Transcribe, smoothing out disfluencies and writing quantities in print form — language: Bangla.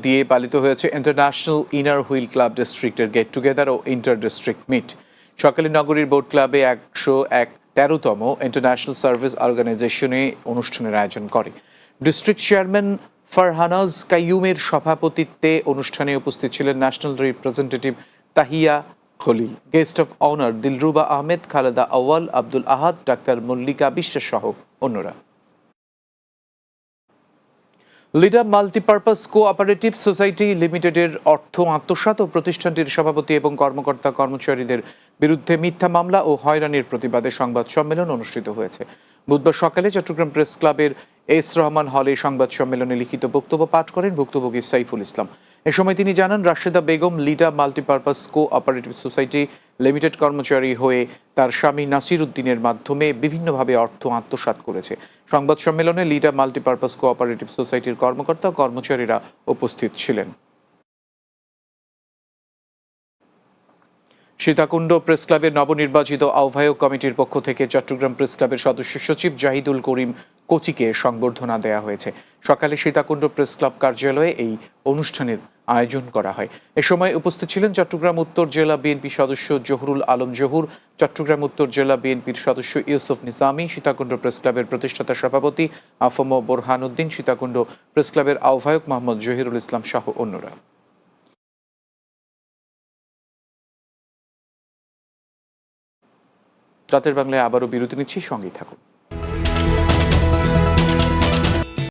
দিয়ে পালিত হয়েছে ইন্টারন্যাশনাল ইনার হুইল ক্লাব ডিস্ট্রিক্টের গেট টুগেদার ও ইন্টার ডিস্ট্রিক্ট মিট। সকালে নগরীর বোট ক্লাবে 113তম ইন্টারন্যাশনাল সার্ভিস অর্গানাইজেশনে অনুষ্ঠানের আয়োজন করে। ডিস্ট্রিক্ট চেয়ারম্যান ফারহানাজ কাইয়ুমের সভাপতিত্বে অনুষ্ঠানে উপস্থিত ছিলেন national representative Tahiya Khalil, guest of honour Dilruba Ahmed, Khaleda আউয়াল, আব্দুল আহাদ, ডাক্তার মল্লিকা বিশ্বাস সহ অন্যরা। লিডা মাল্টিপারপাস কোঅপারেটিভ সোসাইটি লিমিটেডের অর্থ আত্মসাৎ ও প্রতিষ্ঠানটির সভাপতি এবং কর্মকর্তা কর্মচারীদের বিরুদ্ধে মিথ্যা মামলা ও হয়রানির প্রতিবাদে সংবাদ সম্মেলন অনুষ্ঠিত হয়েছে। বুধবার সকালে চট্টগ্রাম প্রেস ক্লাবের এস রহমান হলে সংবাদ সম্মেলনে লিখিত বক্তব্য পাঠ করেন ভুক্তভোগী সাইফুল ইসলাম। এ সময় তিনি জানান, রাশেদা বেগম লিডা মাল্টিপারপাস কোঅপারেটিভ সোসাইটি লিমিটেড কর্মচারী হয়ে তার স্বামী নাসির উদ্দিনের মাধ্যমে বিভিন্নভাবে অর্থ আত্মসাৎ করেছে। সংবাদ সম্মেলনে লিডা মাল্টিপারপাস কোঅপারেটিভ সোসাইটির কর্মকর্তা ও কর্মচারীরা উপস্থিত ছিলেন। সীতাকুণ্ড প্রেস ক্লাবের নবনির্বাচিত আহ্বায়ক কমিটির পক্ষ থেকে চট্টগ্রাম প্রেস ক্লাবের সদস্য সচিব জাহিদুল করিম কোচিকে সংবর্ধনা দেওয়া হয়েছে। সকালে সীতাকুণ্ড প্রেস ক্লাব কার্যালয়ে এই অনুষ্ঠানের আয়োজন করা হয়। এ সময় উপস্থিত ছিলেন চট্টগ্রাম উত্তর জেলা বিএনপি সদস্য জহুরুল আলম জহুর, চট্টগ্রাম উত্তর জেলা বিএনপির সদস্য ইউসুফ নিজামী, সীতাকুণ্ড প্রেস ক্লাবের প্রতিষ্ঠাতা সভাপতি আফম বোরহান উদ্দিন, সীতাকুণ্ড প্রেস ক্লাবের আহ্বায়ক মোহাম্মদ জহিরুল ইসলাম সহ অন্যরা। রাতের বাংলায় আবারও বিরতি নিচ্ছি, সঙ্গেই থাকুন।